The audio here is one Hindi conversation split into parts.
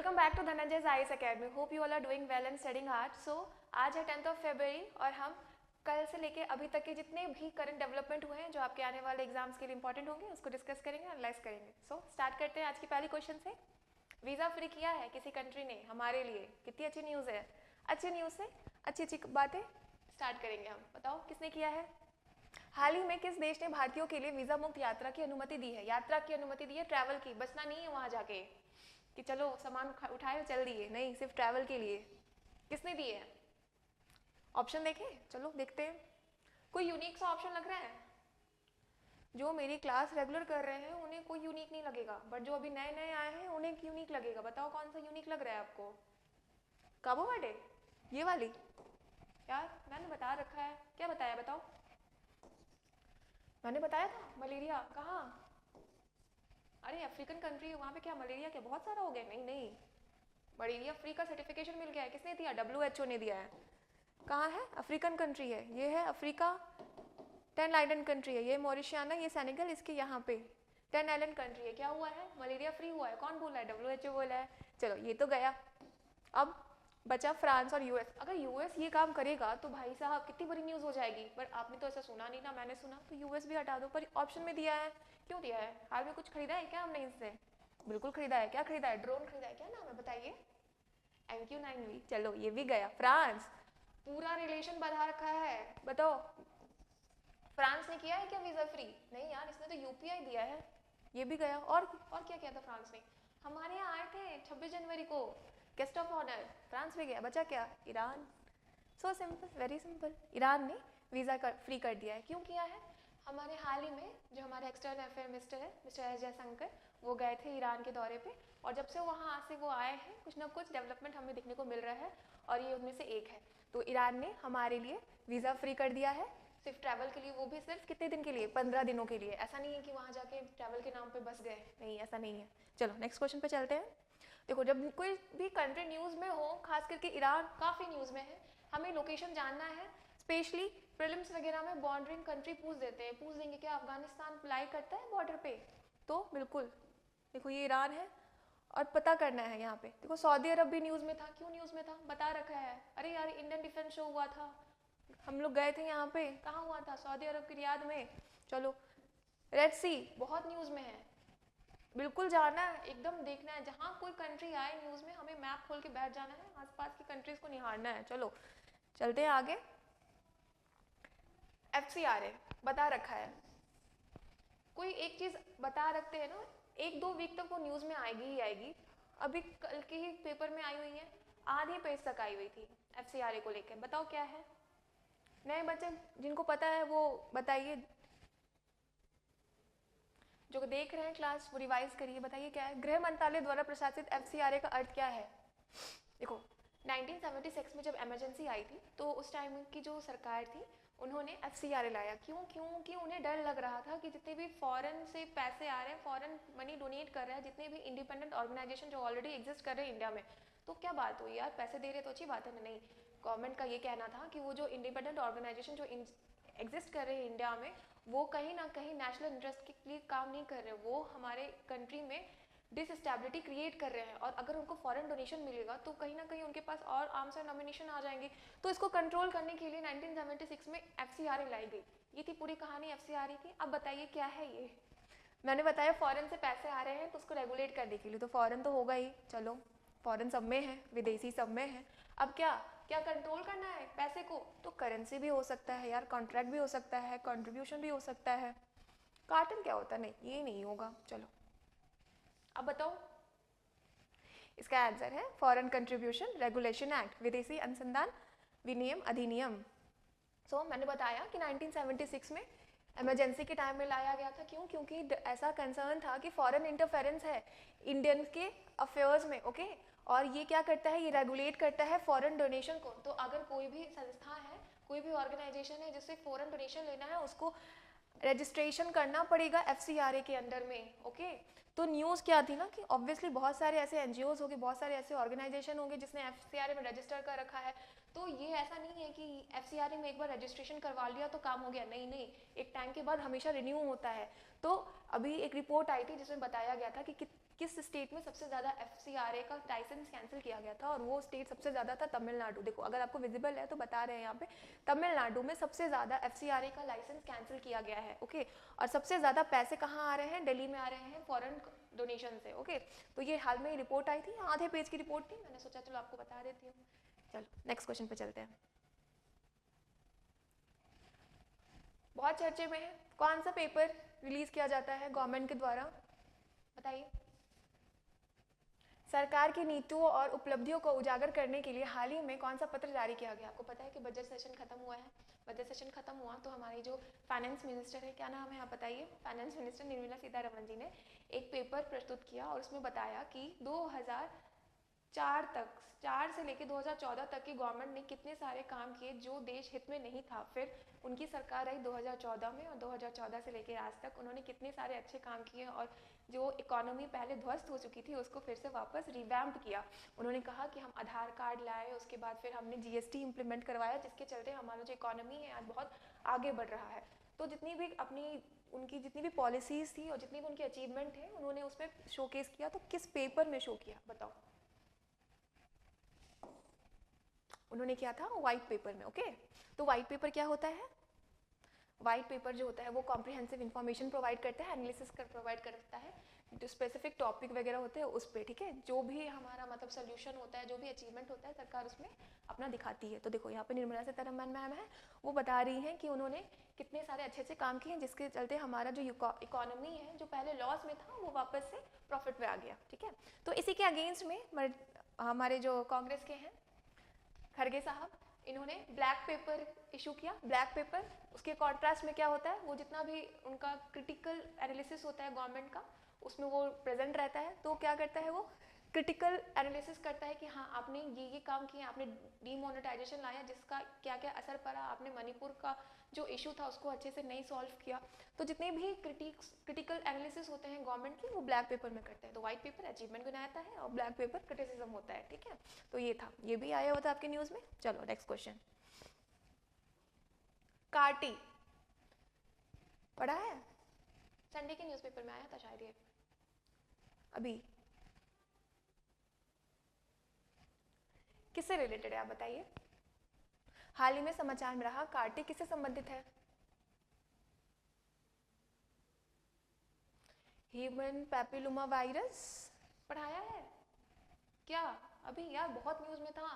Welcome back to Dhananjay IAS academy. Hope you all are doing well and studying hard. So आज है 10th ऑफ फरवरी और हम कल से लेके अभी तक के जितने भी करंट डेवलपमेंट हुए हैं जो आपके आने वाले एग्जाम्स के लिए इंपॉर्टेंट होंगे उसको डिस्कस करेंगे, एनालाइज करेंगे। सो स्टार्ट करते हैं आज की पहली क्वेश्चन से। वीज़ा फ्री किया है किसी कंट्री ने हमारे लिए, कितनी अच्छी न्यूज़ है। अच्छी न्यूज़ से अच्छी अच्छी बातें स्टार्ट करेंगे हम। बताओ किसने किया है। हाल ही में किस देश ने भारतीयों के लिए वीज़ा मुक्त यात्रा की अनुमति दी है। यात्रा की अनुमति दी है, ट्रैवल की, बसना नहीं है वहाँ जाके कि चलो सामान उठाए चल दिए, नहीं, सिर्फ ट्रैवल के लिए। किसने दिए है? ऑप्शन देखें, चलो देखते हैं। कोई यूनिक सा ऑप्शन लग रहा है? जो मेरी क्लास रेगुलर कर रहे हैं उन्हें कोई यूनिक नहीं लगेगा, बट जो अभी नए नए आए हैं उन्हें यूनिक लगेगा। बताओ कौन सा यूनिक लग रहा है आपको। काबो वाडे, ये वाली? यार मैंने बता रखा है। क्या बताया बताओ। मैंने बताया था मलेरिया। कहाँ? अरे अफ्रीकन कंट्री है, वहाँ पे क्या मलेरिया क्या बहुत सारा हो गया? नहीं नहीं, मलेरिया फ्री का सर्टिफिकेशन मिल गया है। किसने दिया? WHO ने दिया है। कहाँ है? अफ्रीकन कंट्री है। ये है अफ्रीका, 10 आइलैंड कंट्री है। ये मॉरिशियाना, ये सेनेगल, इसके यहाँ पे 10 आइलैंड कंट्री है। क्या हुआ है? मलेरिया फ्री हुआ है। कौन बोला है? WHO बोला है। चलो ये तो गया। अब बचा फ्रांस और यूएस। अगर यूएस ये काम करेगा तो भाई साहब कितनी बड़ी न्यूज़ हो जाएगी। पर आपने तो ऐसा सुना नहीं ना, मैंने सुना, तो यूएस भी हटा दो। पर ऑप्शन में दिया है। क्यों दिया है? हाल में कुछ खरीदा है क्या हमने इससे? बिल्कुल खरीदा है। क्या खरीदा है? ड्रोन खरीदा है। क्या नाम है बताइए? MQ-9V। चलो ये भी गया। फ्रांस, पूरा रिलेशन बढ़ा रखा है। बताओ फ्रांस ने किया है क्या वीजा फ्री? नहीं यार, इसने तो यूपीआई दिया है। ये भी गया। और क्या किया था फ्रांस ने? हमारे यहाँ आए थे 26 जनवरी को गेस्ट ऑफ ऑनर। फ्रांस भी गया। बचा क्या? Iran. So simple, very simple. Iran ने वीज़ा फ्री कर दिया है। क्यों किया है? हमारे हाल ही में जो हमारे एक्सटर्नल अफेयर मिनिस्टर है, मिस्टर एस जयशंकर, वो गए थे ईरान के दौरे पे। और जब से वहाँ से वो आए हैं कुछ ना कुछ डेवलपमेंट हमें देखने को मिल रहा है और ये उनमें से एक है। तो ईरान ने हमारे लिए वीज़ा फ्री कर दिया है, सिर्फ ट्रैवल के लिए। वो भी सिर्फ कितने दिन के लिए? 15 दिनों के लिए। ऐसा नहीं है कि वहाँ जाके ट्रैवल के नाम पे बस गए, नहीं, ऐसा नहीं है। चलो नेक्स्ट क्वेश्चन पे चलते हैं। देखो जब कोई भी कंट्री न्यूज़ में हो, खास करके ईरान काफ़ी न्यूज़ में है, हमें लोकेशन जानना है। स्पेशली प्रीलिम्स वगैरह में बॉर्डरिंग कंट्री पूछ देते हैं। पूछ देंगे क्या अफगानिस्तान अप्लाई करता है बॉर्डर पे? तो बिल्कुल, देखो ये ईरान है और पता करना है यहाँ पे। देखो सऊदी अरब भी न्यूज़ में था। क्यों न्यूज़ में था? बता रखा है। अरे यार इंडियन डिफेंस शो हुआ था, हम लोग गए थे यहाँ पे। कहाँ हुआ था? सऊदी अरब की रियाद में। चलो रेड सी बहुत न्यूज़ में है, बिल्कुल जाना है, एकदम देखना है। जहाँ कोई कंट्री आए न्यूज़ में हमें मैप खोल के बैठ जाना है, आसपास की कंट्रीज को निहारना है। चलो चलते हैं आगे। FCRA बता रखा है। कोई एक चीज़ बता रखते हैं ना, 1-2 वीक तक वो न्यूज़ में आएगी ही आएगी। अभी कल के ही पेपर में आई हुई है, आधी पेज तक आई हुई थी FCRA को लेकर। बताओ क्या है? नए बच्चे जिनको पता है वो बताइए, जो देख रहे हैं क्लास वो रिवाइज करिए। बताइए क्या है? गृह मंत्रालय द्वारा प्रशासित FCRA का अर्थ क्या है? देखो 1976 में जब इमरजेंसी आई थी तो उस टाइम की जो सरकार थी उन्होंने FCRA लाया। क्यों? क्योंकि उन्हें डर लग रहा था कि जितने भी फॉरेन से पैसे आ रहे हैं, फॉरेन मनी डोनेट कर रहे हैं, जितने भी इंडिपेंडेंट ऑर्गेनाइजेशन जो ऑलरेडी एग्जिस्ट कर रहे हैं इंडिया में, तो क्या बात हुई यार, पैसे दे रहे तो अच्छी बात है ना। नहीं, गवर्नमेंट का ये कहना था कि वो जो इंडिपेंडेंट ऑर्गेनाइजेशन जो एग्जिस्ट कर रहे हैं इंडिया में, वो कहीं ना कहीं नेशनल इंटरेस्ट के लिए काम नहीं कर रहे, वो हमारे कंट्री में डिसस्टेबिलिटी क्रिएट कर रहे हैं। और अगर उनको फॉरेन डोनेशन मिलेगा तो कहीं ना कहीं उनके पास और आर्म्स एंड नॉमिनेशन आ जाएंगे। तो इसको कंट्रोल करने के लिए 1976 में FCRA लाई गई। ये थी पूरी कहानी FCRA की। अब बताइए क्या है ये? मैंने बताया फॉरेन से पैसे आ रहे हैं तो उसको रेगुलेट करने के लिए, तो फॉरेन तो होगा ही। चलो फॉरेन सब में है, विदेशी सब में है। अब क्या क्या कंट्रोल करना है पैसे को? तो करेंसी भी हो सकता है यार, कॉन्ट्रैक्ट भी हो सकता है, कंट्रीब्यूशन भी हो सकता है। कार्टन क्या होता है? नहीं, ये नहीं होगा। चलो अब बताओ। इसका आंसर है फॉरेन कंट्रीब्यूशन रेगुलेशन एक्ट, विदेशी अनुसंधान विनियम अधिनियम। मैंने बताया कि 1976 में इमरजेंसी के टाइम में लाया गया था। क्यों? क्योंकि ऐसा कंसर्न था कि फॉरेन इंटरफेरेंस है इंडियन के अफेयर्स में। ओके, और ये क्या करता है? ये रेगुलेट करता है फॉरेन डोनेशन को। तो अगर कोई भी संस्था है, कोई भी ऑर्गेनाइजेशन है जिससे फॉरेन डोनेशन लेना है, उसको रजिस्ट्रेशन करना पड़ेगा FCRA के अंडर में। ओके, तो न्यूज़ क्या थी ना कि ऑब्वियसली बहुत सारे ऐसे NGOs होंगे, बहुत सारे ऐसे ऑर्गेनाइजेशन होंगे जिसने FCRA में रजिस्टर कर रखा है। तो ये ऐसा नहीं है कि FCRA में एक बार रजिस्ट्रेशन करवा लिया तो काम हो गया, नहीं नहीं, एक टाइम के बाद हमेशा रिन्यू होता है। तो अभी एक रिपोर्ट आई थी जिसमें बताया गया था कि किस स्टेट में सबसे ज़्यादा FCRA का लाइसेंस कैंसिल किया गया था, और वो स्टेट सबसे ज़्यादा था तमिलनाडु। देखो अगर आपको विजिबल है तो बता रहे हैं यहाँ पे, तमिलनाडु में सबसे ज़्यादा FCRA का लाइसेंस कैंसिल किया गया है। ओके, और सबसे ज़्यादा पैसे कहाँ आ रहे हैं, दिल्ली में आ रहे हैं फॉरेन डोनेशन से। ओके, तो ये हाल में ही रिपोर्ट आई थी, आधे पेज की रिपोर्ट थी, मैंने सोचा चलो आपको बता देती हूँ। चलो नेक्स्ट क्वेश्चन पे चलते हैं। बहुत चर्चे में है, कौन सा पेपर रिलीज किया जाता है गवर्नमेंट के द्वारा, बताइए। सरकार की नीतियों और उपलब्धियों को उजागर करने के लिए हाल ही में कौन सा पत्र जारी किया गया? आपको पता है कि बजट सेशन खत्म हुआ है, बजट सेशन खत्म हुआ तो हमारी जो फाइनेंस मिनिस्टर है, क्या नाम है आप बताइए, फाइनेंस मिनिस्टर निर्मला सीतारमण जी ने एक पेपर प्रस्तुत किया और उसमें बताया कि 4 से लेकर 2014 तक की गवर्नमेंट ने कितने सारे काम किए जो देश हित में नहीं था। फिर उनकी सरकार आई 2014 में, और 2014 से लेकर आज तक उन्होंने कितने सारे अच्छे काम किए, और जो इकोनॉमी पहले ध्वस्त हो चुकी थी उसको फिर से वापस रिवैम्प किया। उन्होंने कहा कि हम आधार कार्ड लाए, उसके बाद फिर हमने GST इम्प्लीमेंट करवाया, जिसके चलते हमारा जो इकोनॉमी है आज बहुत आगे बढ़ रहा है। तो जितनी भी उनकी जितनी भी पॉलिसीज थी और जितनी भी उनकी अचीवमेंट है उन्होंने उसमें शोकेस किया। तो किस पेपर में शो किया बताओ? उन्होंने किया था व्हाइट पेपर में। ओके, तो व्हाइट पेपर क्या होता है? व्हाइट पेपर जो होता है वो कॉम्प्रिहेंसिव इन्फॉर्मेशन प्रोवाइड करता है, एनालिसिस कर प्रोवाइड करता है, जो स्पेसिफिक टॉपिक वगैरह होते हैं उस पर, ठीक है। जो भी हमारा मतलब सोल्यूशन होता है, जो भी अचीवमेंट होता है, सरकार उसमें अपना दिखाती है। तो देखो यहाँ पे निर्मला सीतारमण मैम है, वो बता रही हैं कि उन्होंने कितने सारे अच्छे अच्छे काम किए हैं, जिसके चलते हमारा जो इकोनॉमी है जो पहले लॉस में था वो वापस से प्रॉफिट में आ गया, ठीक है। तो इसी के अगेंस्ट में हमारे जो कांग्रेस के हैं खड़गे साहब, इन्होंने ब्लैक पेपर इशू किया। ब्लैक पेपर, उसके कॉन्ट्रास्ट में क्या होता है, वो जितना भी उनका क्रिटिकल एनालिसिस होता है गवर्नमेंट का उसमें वो प्रेजेंट रहता है। तो क्या करता है, वो क्रिटिकल एनालिसिस करता है कि हाँ आपने ये काम किए, आपने डीमोनेटाइजेशन लाया जिसका क्या क्या असर पड़ा, आपने मणिपुर का जो इशू था उसको अच्छे से नहीं सॉल्व किया। तो जितने भी क्रिटिकल एनालिसिस होते हैं गवर्नमेंट की वो ब्लैक पेपर में करते हैं। तो व्हाइट पेपर अचीवमेंट गिनाता है और ब्लैक पेपर क्रिटिसिज्म होता है, ठीक है। तो ये था, ये भी आया हुआ था आपके न्यूज में। चलो नेक्स्ट क्वेश्चन, कार्टी पढ़ा है? संडे के न्यूज़पेपर में आया था शायद ये अभी। किससे रिलेटेड है आप बताइए? हाल ही में समाचार में रहा, कार्टी किससे संबंधित है? ह्यूमन पैपिलोमा वायरस पढ़ाया है क्या अभी? यार बहुत न्यूज में था,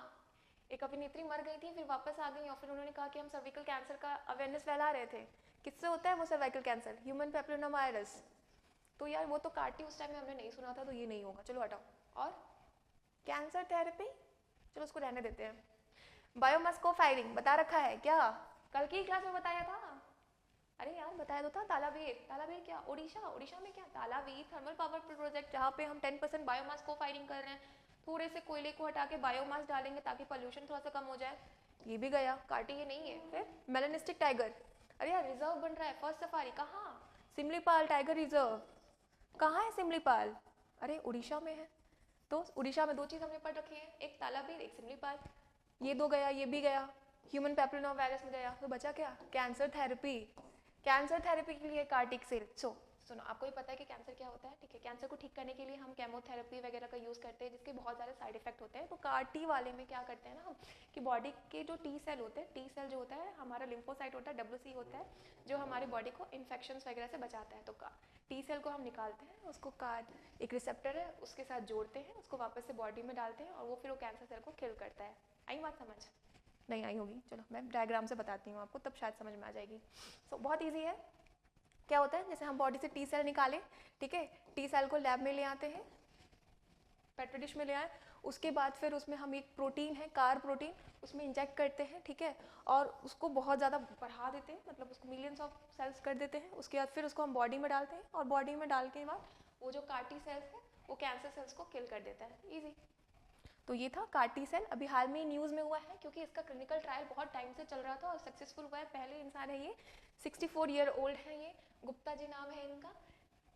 एक अभिनेत्री मर गई थी फिर वापस आ गई और फिर उन्होंने कहा कि हम सर्विकल कैंसर का अवेयरनेस फैला रहे थे। किससे होता है वो cervical cancer? Human papilloma virus. तो यार वो तो कार्टी उस टाइम में हमने नहीं सुना था, तो ये नहीं होगा, चलो हटाओ। और कैंसर थेरेपी, चलो उसको रहने देते हैं। बायोमास को फायरिंग बता रखा है क्या? कल की क्लास में बताया था। अरे यार बताया तो था, तालाबेर। तालाबेर क्या? उड़ीसा में क्या तालाबेर थर्मल पावर प्रोजेक्ट, जहाँ पे हम 10% बायोमास को फायरिंग कर रहे हैं। थोड़े से कोयले को हटा के बायोमास डालेंगे ताकि पोल्यूशन थोड़ा सा कम हो जाए। ये भी गया, कार्टी ये नहीं है। फिर मेलानिस्टिक टाइगर, अरे यार रिजर्व बन रहा है, फर्स्ट सफारी कहाँ? सिमलीपाल टाइगर रिजर्व कहाँ है? सिमलीपाल अरे उड़ीसा में है। तो उड़ीसा में दो चीज हमने पढ़ रखी है, एक तालाबेर एक सिमलीपाल। ये दो गया, ये भी गया, ह्यूमन पैपिलोमा वायरस में गया। तो बचा क्या? Cancer therapy. कैंसर थेरेपी के लिए कार्टिक सेल। सुनो, आपको भी पता है कि कैंसर क्या होता है, ठीक है। कैंसर को ठीक करने के लिए हम केमोथेरेपी वगैरह का यूज़ करते हैं, जिसके बहुत सारे साइड इफेक्ट होते हैं। तो कार्टी वाले में क्या करते हैं ना हम, कि बॉडी के जो टी सेल होते हैं, टी सेल जो होता है हमारा लिम्फोसाइट होता है, WC होता है, जो हमारी बॉडी को इन्फेक्शन वगैरह से बचाता है। तो टी सेल को हम निकालते हैं, उसको एक रिसेप्टर है उसके साथ जोड़ते हैं, उसको वापस से बॉडी में डालते हैं और वो फिर वो कैंसर सेल को किल करता है। आई बात समझ? नहीं आई होगी, चलो मैं डायग्राम से बताती हूँ आपको, तब शायद समझ में आ जाएगी। बहुत ईजी है। क्या होता है, जैसे हम बॉडी से टी सेल निकालें, ठीक है, टी सेल को लैब में ले आते हैं, पेट्री डिश में ले आए, उसके बाद फिर उसमें हम एक प्रोटीन है कार प्रोटीन, उसमें इंजेक्ट करते हैं, ठीक है, और उसको बहुत ज़्यादा बढ़ा देते हैं, मतलब उसको मिलियंस ऑफ सेल्स कर देते हैं। उसके बाद फिर उसको हम बॉडी में डालते हैं और बॉडी में डाल के बाद वो जो कार्टी सेल्स है वो कैंसर सेल्स को किल कर देता है। ईजी। तो ये था कार्टी सेल, अभी हाल में न्यूज़ में हुआ है क्योंकि इसका क्लिनिकल ट्रायल बहुत टाइम से चल रहा था और सक्सेसफुल हुआ है। पहले इंसान है ये, 64 ईयर ओल्ड है ये, गुप्ता जी नाम है इनका,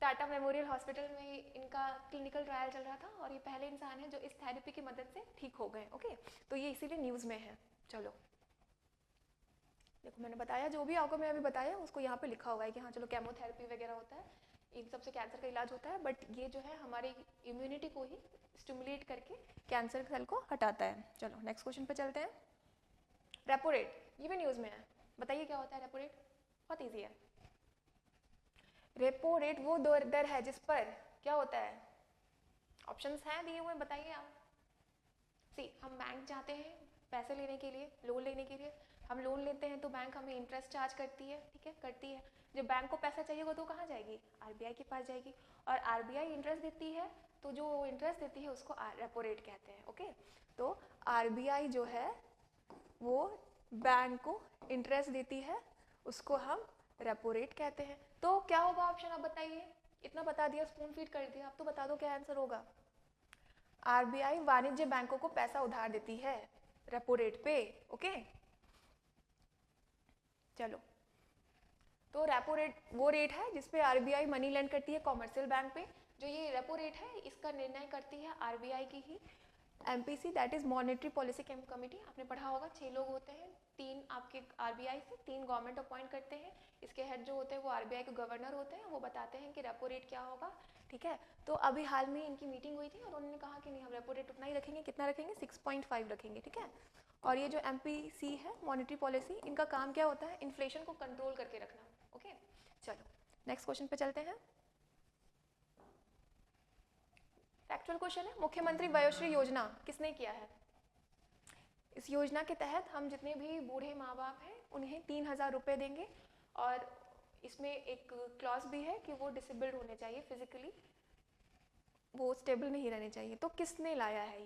टाटा मेमोरियल हॉस्पिटल में इनका क्लिनिकल ट्रायल चल रहा था और ये पहले इंसान है जो इस थेरेपी की मदद से ठीक हो गए। ओके, तो ये इसीलिए न्यूज़ में है। चलो देखो मैंने बताया, जो भी आपको मैं अभी बताया उसको यहाँ पे लिखा हुआ है कि हाँ चलो केमोथेरेपी वगैरह होता है, इन सबसे कैंसर का इलाज होता है, बट ये जो है हमारी इम्यूनिटी को ही स्टिमुलेट करके कैंसर सेल को हटाता है। चलो नेक्स्ट क्वेश्चन पे चलते हैं। रेपो रेट, ये भी न्यूज़ में है, बताइए क्या होता है रेपो रेट? बहुत ईजी है। रेपो रेट वो दर है जिस पर क्या होता है, ऑप्शंस हैं दिए हुए, बताइए आप। सी, हम बैंक जाते हैं पैसे लेने के लिए, लोन लेने के लिए, हम लोन लेते हैं तो बैंक हमें इंटरेस्ट चार्ज करती है, ठीक है, करती है। जब बैंक को पैसा चाहिए होगा तो कहाँ जाएगी? आरबीआई के पास जाएगी, और आरबीआई इंटरेस्ट देती है, तो जो इंटरेस्ट देती है उसको रेपो रेट कहते हैं। ओके, तो आरबीआई जो है वो बैंक को इंटरेस्ट देती है, उसको हम रेपो रेट कहते हैं। तो क्या होगा ऑप्शन, आप बताइए। इतना बता दिया, स्पून फीड कर दिया, आप तो बता दो क्या आंसर होगा। आरबीआई वाणिज्य बैंकों को पैसा उधार देती है रेपो रेट पे। ओके, चलो, तो रेपो रेट वो रेट है जिसपे आरबीआई मनी लेंड करती है कॉमर्शियल बैंक पे। जो ये रेपो रेट है इसका निर्णय करती है आरबीआई की ही MPC, that is monetary policy committee. आपने पढ़ा होगा, 6 लोग होते हैं, 3 आपके आरबीआई से, 3 गवर्नमेंट अपॉइंट करते हैं। इसके हेड जो होते हैं वो आरबीआई के गवर्नर होते हैं, वो बताते हैं कि रेपो रेट क्या होगा, ठीक है। तो अभी हाल में इनकी मीटिंग हुई थी और उन्होंने कहा कि नहीं, हम रेपो रेट उतना ही रखेंगे। कितना रखेंगे? 6.5 रखेंगे, ठीक है। और ये जो एमपीसी है, मॉनेटरी पॉलिसी, इनका काम क्या होता है? इन्फ्लेशन को कंट्रोल करके रखना। ओके, चलो नेक्स्ट क्वेश्चन पे चलते हैं। फैक्चुअल क्वेश्चन है, मुख्यमंत्री वयोश्री योजना किसने किया है? इस योजना के तहत हम जितने भी बूढ़े माँ बाप हैं उन्हें 3,000 रुपये देंगे, और इसमें एक क्लॉज भी है कि वो डिसेबल्ड होने चाहिए फिजिकली, वो स्टेबल नहीं रहने चाहिए। तो किसने लाया है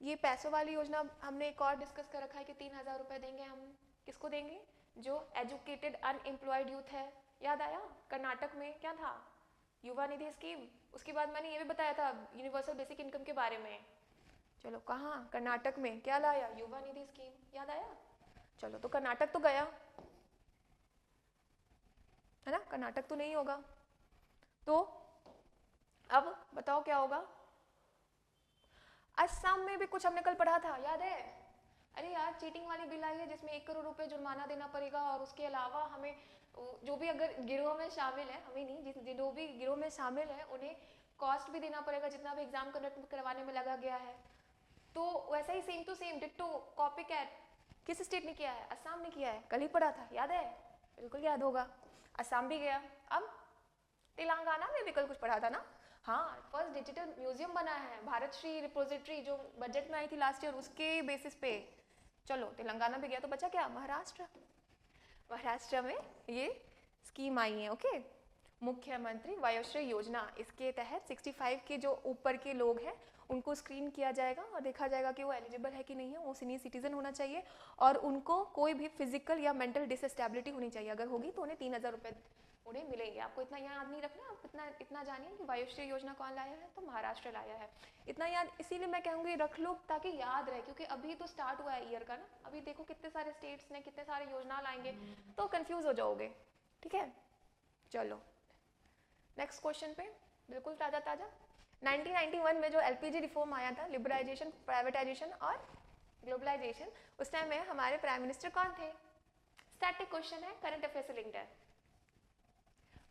ये पैसों वाली योजना? हमने एक और डिस्कस कर रखा है कि 3,000 रुपये देंगे हम। किसको देंगे? जो एजुकेटेड अनएम्प्लॉयड यूथ है। याद आया, कर्नाटक में क्या था? युवा निधि स्कीम। उसके बाद मैंने ये भी बताया था यूनिवर्सल बेसिक इनकम के बारे में। चलो, कहाँ? कर्नाटक में क्या लाया? युवा निधि स्कीम। याद आया? चलो, तो कर्नाटक तो गया है ना, कर्नाटक तो नहीं होगा। तो अब बताओ क्या होगा? असम में भी कुछ हमने कल पढ़ा था, याद है? अरे यार, चीटिंग वाली बिल आई है जिसमें 1 करोड़ रुपए जुर्माना देना पड़ेगा, और उसके अलावा हमें जो भी अगर गिरोह में शामिल है, हमें नहीं, जो भी गिरोह में शामिल है उन्हें कॉस्ट भी देना पड़ेगा जितना भी एग्जाम कंडक्ट करवाने में लगा गया है। तो वैसा ही same to same ditto copy cat किस स्टेट ने किया है? असम ने किया है, कल ही पढ़ा था, याद है? बिल्कुल याद होगा। असम भी गया। अब तेलंगाना में भी कल कुछ पढ़ा था ना। हाँ, फर्स्ट डिजिटल म्यूजियम बना है, भारत श्री रिपोजिटरी, जो बजट में आई थी लास्ट ईयर, उसके बेसिस पे। चलो, तेलंगाना भी गया, तो बचा क्या? महाराष्ट्र। महाराष्ट्र में ये स्कीम आई है। ओके, मुख्यमंत्री वयोश्री योजना, इसके तहत 65 के जो ऊपर के लोग हैं उनको स्क्रीन किया जाएगा और देखा जाएगा कि वो एलिजिबल है कि नहीं है। वो सीनियर सिटीजन होना चाहिए और उनको कोई भी फिजिकल या मेंटल डिसस्टेबिलिटी होनी चाहिए। अगर होगी तो उन्हें 3,000 रुपये उन्हें मिलेंगे। आपको इतना याद नहीं रखना, आप इतना जानिए कि वयोश्री योजना कौन लाया है, तो महाराष्ट्र लाया है। इतना याद इसीलिए मैं कहूँगी रख लो ताकि याद रहे, क्योंकि अभी तो स्टार्ट हुआ है ईयर का ना, अभी देखो कितने सारे स्टेट्स ने कितने सारे योजना लाएंगे, तो कंफ्यूज हो जाओगे, ठीक है। चलो नेक्स्ट क्वेश्चन पे, बिल्कुल ताज़ा ताज़ा। 1991 में जो एलपीजी रिफॉर्म आया था, लिबरलाइजेशन, प्राइवेटाइजेशन और ग्लोबलाइजेशन, उस टाइम में हमारे प्राइम मिनिस्टर कौन थे? स्टैटिक क्वेश्चन है, करंट अफेयर से लिंक्ड है।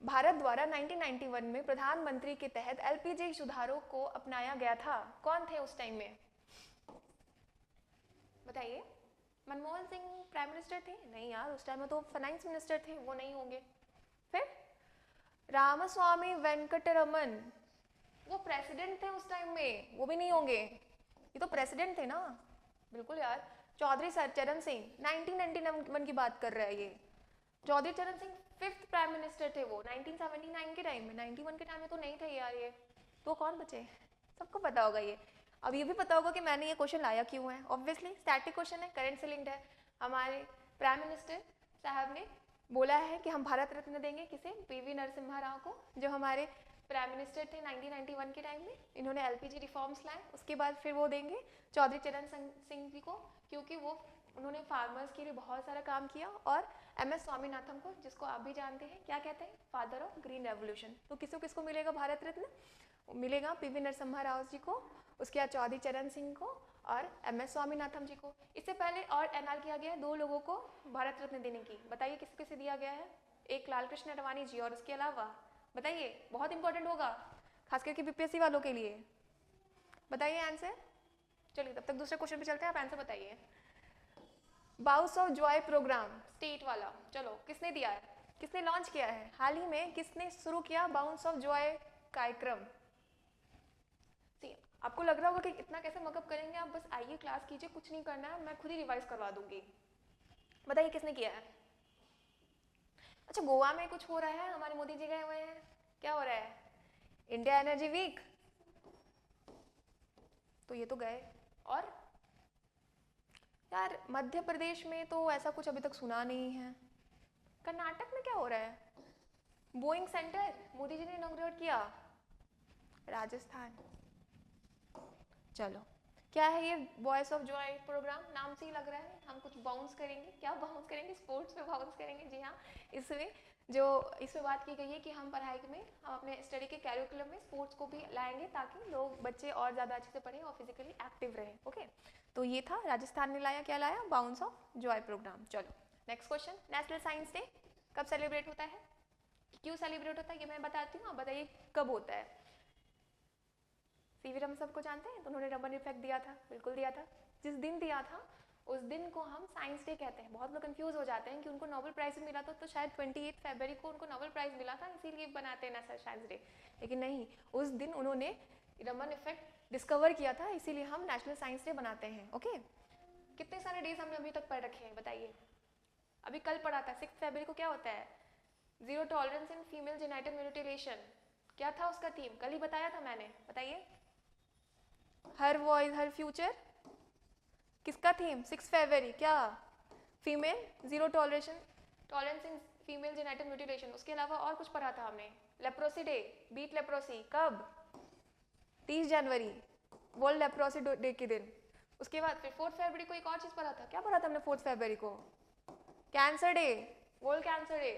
भारत द्वारा 1991 में प्रधानमंत्री के तहत एलपीजी सुधारों को अपनाया गया था। कौन थे उस टाइम में? बताइए। मनमोहन सिंह प्राइम मिनिस्टर थे? नहीं यार, उस टाइम में तो फाइनेंस मिनिस्टर थे, वो नहीं होंगे। फिर रामास्वामी वेंकटरमन, वो प्रेसिडेंट थे उस टाइम में, वो भी नहीं होंगे। ये तो प्रेसिडेंट थे ना। बिल्कुल यार। चौधरी चरण सिंह, 1991 की बात कर रहा है ये। चौधरी चरण सिंह 5th प्राइम मिनिस्टर थे वो 1979 के टाइम में। 91 के टाइम में तो नहीं थे यार ये। तो कौन बचे? सबको पता होगा ये। अब ये भी पता होगा कि मैंने ये क्वेश्चन लाया क्यों है। ऑब्वियसली स्टैटिक क्वेश्चन है, करंट से लिंक्ड है। हमारे प्राइम मिनिस्टर साहब ने बोला है कि हम भारत रत्न देंगे किसे? पीवी नरसिम्हा राव को, जो हमारे प्राइम मिनिस्टर थे 1991 के टाइम में। इन्होंने एलपीजी रिफॉर्म्स लाए, उसके बाद फिर वो देंगे चौधरी चरण सिंह जी को, क्योंकि वो उन्होंने फार्मर्स के लिए बहुत सारा काम किया। और एमएस स्वामीनाथन को, जिसको आप भी जानते हैं, क्या कहते हैं? Father of green revolution. तो किसको किसको मिलेगा भारत रत्न? मिलेगा पीवी नरसिम्हा राव जी को, उसके बाद चौधरी चरण सिंह को और MS स्वामीनाथन जी को। इससे पहले और ऐलान किया गया है 2 लोगों को भारत रत्न देने की। बताइए किस किसे दिया गया है? एक लाल कृष्ण अडवाणी जी और उसके अलावा बताइए, बहुत इंपॉर्टेंट होगा खास करके BPSC वालों के लिए। बताइए आंसर। चलिए तब तक दूसरे क्वेश्चन पे चलते हैं, आप आंसर बताइए। बाउस ऑफ जॉय प्रोग्राम स्टेट वाला, चलो किसने दिया है, किसने लॉन्च किया है? हाल ही में किसने शुरू किया बाउंस ऑफ जॉय कार्यक्रम? आपको लग रहा होगा कि इतना कैसे मकअप करेंगे, आप बस आइए क्लास कीजिए, कुछ नहीं करना है, मैं खुद ही रिवाइज करवा दूंगी। बताइए किसने किया है? अच्छा, गोवा में कुछ हो रहा है, हमारे मोदी जी गए हुए हैं, क्या हो रहा है? इंडिया एनर्जी वीक, तो ये तो गए। और यार मध्य प्रदेश में तो ऐसा कुछ अभी तक सुना नहीं है। कर्नाटक में क्या हो रहा है? बोइंग सेंटर मोदी जी ने इनॉग्रेट किया। राजस्थान, चलो क्या है ये वॉइस ऑफ जॉय प्रोग्राम? नाम से ही लग रहा है हम कुछ बाउंस करेंगे। क्या बाउंस करेंगे? स्पोर्ट्स पे बाउंस करेंगे। जी हाँ, इसमें बात की गई है कि हम पढ़ाई में, हम अपने स्टडी के कैरिकुलम में स्पोर्ट्स को भी लाएंगे ताकि लोग, बच्चे और ज़्यादा अच्छे से पढ़ें और फिजिकली एक्टिव रहें। ओके, तो ये था राजस्थान ने लाया, क्या लाया? Bounce of joy program. चलो next question, national science day कब सेलिब्रेट होता है, क्यों सेलिब्रेट होता है, ये मैं बताती हूँ, आप बताइए कब होता है। सीवी रमन सबको जानते हैं, तो उन्होंने रमन इफेक्ट दिया था, बिल्कुल दिया था। जिस दिन दिया था उस दिन को हम साइंस डे कहते हैं। बहुत लोग कंफ्यूज हो जाते हैं कि उनको नोबेल प्राइज मिला था, तो शायद 28 फरवरी को उनको नोबेल प्राइज मिला था, इसीलिए बनाते हैं नेशनल साइंस डे। लेकिन नहीं, उस दिन उन्होंने रमन इफेक्ट डिस्कवर किया था, इसीलिए हम नेशनल साइंस डे बनाते हैं। ओके, कितने सारे डेज हमने अभी तक पढ़ रखे हैं बताइए? अभी कल पढ़ा था 6 फरवरी को, क्या होता है? Zero tolerance in female genital mutilation. क्या था उसका थीम? कल ही बताया था मैंने, बताइए। हर वॉइस हर फ्यूचर, किसका थीम? 6 फरवरी, क्या? Female zero tolerance in female genital mutilation. उसके अलावा और कुछ पढ़ा था हमने, लेप्रोसी डे, बीट लेप्रोसी, कब? 30 जनवरी, वर्ल्ड लेप्रोसी डे के दिन। उसके बाद फिर 4 फरवरी को एक और चीज पढ़ा था, क्या पढ़ा था हमने 4 फरवरी को? Cancer day, world cancer day.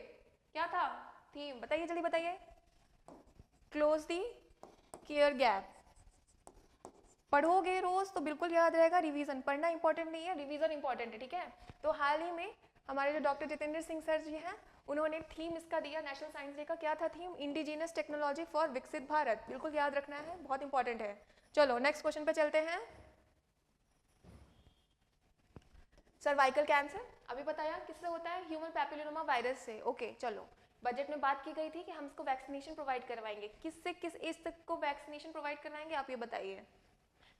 क्या था थीम? बताइए जल्दी बताइए। Close the care gap. पढ़ोगे रोज तो बिल्कुल याद रहेगा। रिवीजन पढ़ना इंपॉर्टेंट नहीं है, रिवीजन इंपॉर्टेंट है, ठीक है? तो हाल ही में हमारे जो डॉक्टर जितेंद्र सिंह सर जी हैं, उन्होंने थीम इसका दिया नेशनल साइंस डे का। क्या था थीम? इंडिजिनस टेक्नोलॉजी फॉर विकसित भारत। बिल्कुल याद रखना है, बहुत इंपॉर्टेंट है। चलो नेक्स्ट क्वेश्चन पे चलते हैं। सर्वाइकल कैंसर अभी बताया किससे होता है? ह्यूमन पैपिलोमा वायरस से। ओके चलो, बजट में बात की गई थी कि हम इसको वैक्सीनेशन प्रोवाइड करवाएंगे। किससे किस एज तक को वैक्सीनेशन प्रोवाइड करवाएंगे, आप ये बताइए।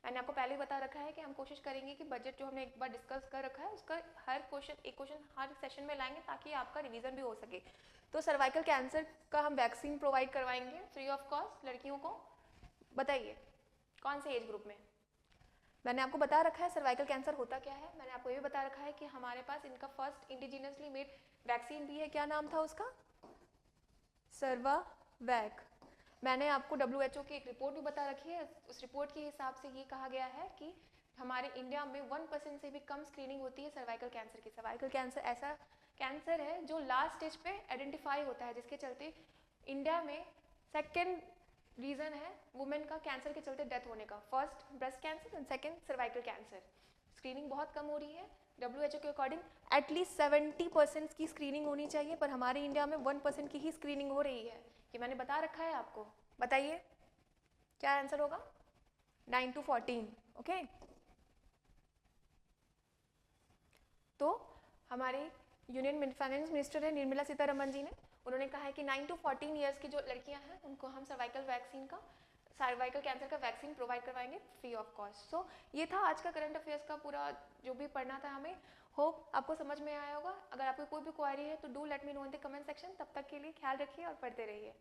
मैंने आपको पहले ही बता रखा है कि हम कोशिश करेंगे कि बजट जो हमने एक बार डिस्कस कर रखा है उसका हर एक क्वेश्चन हर सेशन में लाएंगे ताकि आपका रिवीजन भी हो सके। तो सर्वाइकल कैंसर का हम वैक्सीन प्रोवाइड करवाएंगे फ्री ऑफ कॉस्ट लड़कियों को। बताइए कौन से एज ग्रुप में? मैंने आपको बता रखा है सर्वाइकल कैंसर होता क्या है। मैंने आपको ये भी बता रखा है कि हमारे पास इनका फर्स्ट इंडिजिनसली मेड वैक्सीन भी है। क्या नाम था उसका? सर्वावैक। मैंने आपको WHO की एक रिपोर्ट भी बता रखी है। उस रिपोर्ट के हिसाब से ये कहा गया है कि हमारे इंडिया में 1% से भी कम स्क्रीनिंग होती है सर्वाइकल कैंसर की। सर्वाइकल कैंसर ऐसा कैंसर है जो लास्ट स्टेज पे आइडेंटिफाई होता है, जिसके चलते इंडिया में सेकेंड रीजन है वुमेन का कैंसर के चलते डेथ होने का। First breast cancer and second cervical cancer. Screening बहुत कम हो रही है। WHO के अकॉर्डिंग एटलीस्ट 70% की स्क्रीनिंग होनी चाहिए, पर हमारे इंडिया में 1% की ही स्क्रीनिंग हो रही है। ये मैंने बता रखा है आपको। बताइए क्या आंसर होगा? 9 to 14। ओके, तो हमारे यूनियन फाइनेंस मिनिस्टर है निर्मला सीतारमन जी ने, उन्होंने कहा है कि 9 to 14 ईयर्स की जो लड़कियां हैं उनको हम सर्वाइकल कैंसर का वैक्सीन प्रोवाइड करवाएंगे फ्री ऑफ कॉस्ट। सो ये था आज का करंट अफेयर्स का पूरा जो भी पढ़ना था हमें। होप आपको समझ में आया होगा। अगर आपको कोई भी क्वेरी है तो do let me know in the comment section. तब तक के लिए ख्याल रखिए और पढ़ते रहिए।